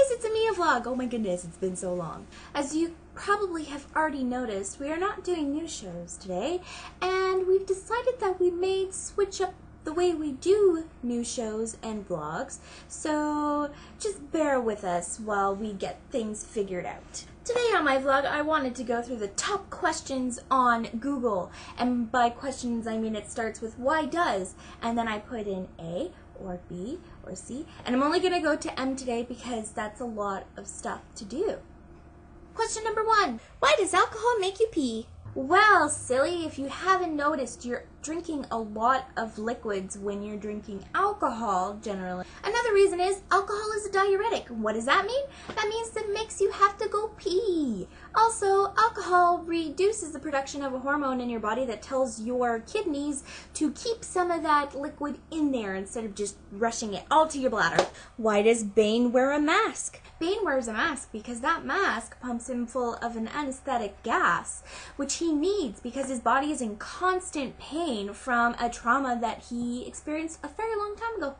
guys, it's a Mia vlog. Oh my goodness, it's been so long. As you probably have already noticed, we are not doing news shows today, and we've decided that we may switch up the way we do news shows and vlogs, so just bear with us while we get things figured out. Today on my vlog, I wanted to go through the top questions on Google, and by questions I mean it starts with why does, and then I put in A, or B, or C, and I'm only going to go to M today because that's a lot of stuff to do. Question number 1, why does alcohol make you pee? Well, silly, if you haven't noticed, you're drinking a lot of liquids when you're drinking alcohol, generally. Another reason is alcohol is a diuretic. What does that mean? That means it makes you have to go pee. Also, alcohol reduces the production of a hormone in your body that tells your kidneys to keep some of that liquid in there instead of just rushing it all to your bladder. Why does Bane wear a mask? Bane wears a mask because that mask pumps him full of an anesthetic gas, which he needs because his body is in constant pain from a trauma that he experienced a very long time ago.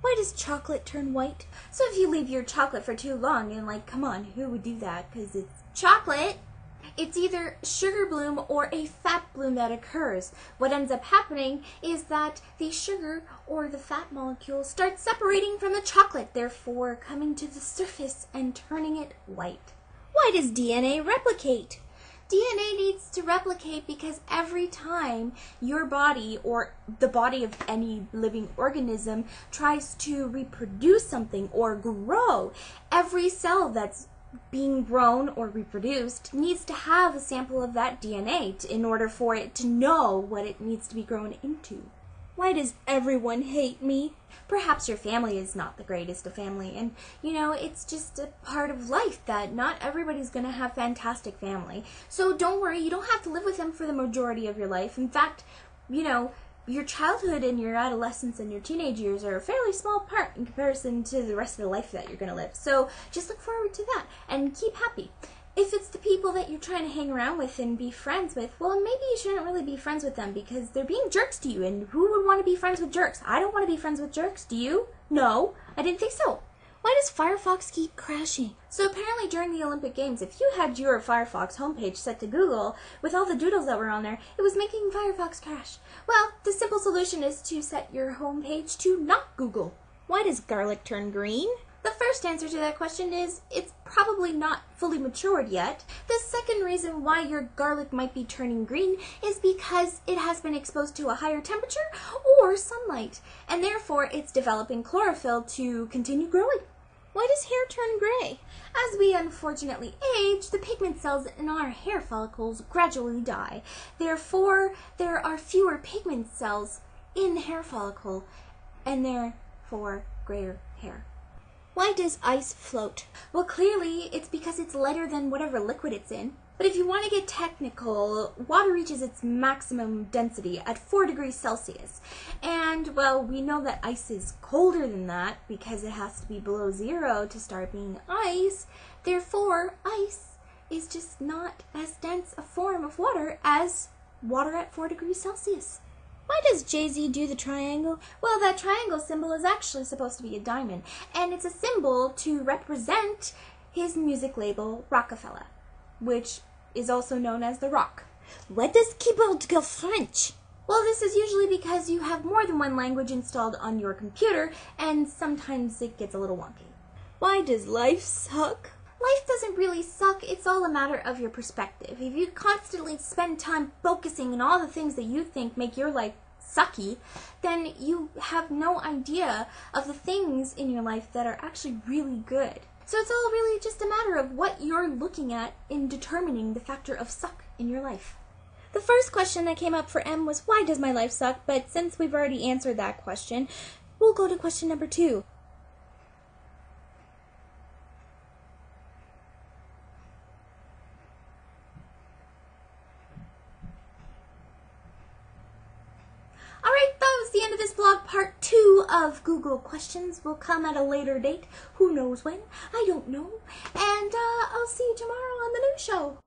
Why does chocolate turn white? So if you leave your chocolate for too long, and like, come on, who would do that? Because it's chocolate. It's either sugar bloom or a fat bloom that occurs. What ends up happening is that the sugar or the fat molecule starts separating from the chocolate, therefore coming to the surface and turning it white. Why does DNA replicate? DNA needs to replicate because every time your body or the body of any living organism tries to reproduce something or grow, every cell that's being grown or reproduced needs to have a sample of that DNA in order for it to know what it needs to be grown into. Why does everyone hate me? Perhaps your family is not the greatest of family, and you know, it's just a part of life that not everybody's gonna have fantastic family. So don't worry, you don't have to live with them for the majority of your life. In fact, you know, your childhood and your adolescence and your teenage years are a fairly small part in comparison to the rest of the life that you're gonna live. So just look forward to that and keep happy. If it's the people that you're trying to hang around with and be friends with, well, maybe you shouldn't really be friends with them because they're being jerks to you, and who would want to be friends with jerks? I don't want to be friends with jerks. Do you? No, I didn't think so. Why does Firefox keep crashing? So apparently during the Olympic Games, if you had your Firefox homepage set to Google with all the doodles that were on there, it was making Firefox crash. Well, the simple solution is to set your homepage to not Google. Why does garlic turn green? The first answer to that question is it's probably not fully matured yet. The second reason why your garlic might be turning green is because it has been exposed to a higher temperature or sunlight, and therefore it's developing chlorophyll to continue growing. Why does hair turn gray? As we unfortunately age, the pigment cells in our hair follicles gradually die. Therefore, there are fewer pigment cells in the hair follicle, and therefore grayer hair. Why does ice float? Well, clearly it's because it's lighter than whatever liquid it's in. But if you want to get technical, water reaches its maximum density at 4 degrees Celsius. And, well, we know that ice is colder than that because it has to be below 0 to start being ice. Therefore, ice is just not as dense a form of water as water at 4 degrees Celsius. Why does Jay-Z do the triangle? Well, that triangle symbol is actually supposed to be a diamond, and it's a symbol to represent his music label, Rockefeller, which is also known as The Rock. What does keyboard go French? Well, this is usually because you have more than one language installed on your computer, and sometimes it gets a little wonky. Why does life suck? Life doesn't really suck, it's all a matter of your perspective. If you constantly spend time focusing on all the things that you think make your life sucky, then you have no idea of the things in your life that are actually really good. So it's all really just a matter of what you're looking at in determining the factor of suck in your life. The first question that came up for M was why does my life suck, but since we've already answered that question, we'll go to question number 2. Alright, that was the end of this vlog. Part 2 of Google questions will come at a later date. Who knows when? I don't know. And I'll see you tomorrow on the news show.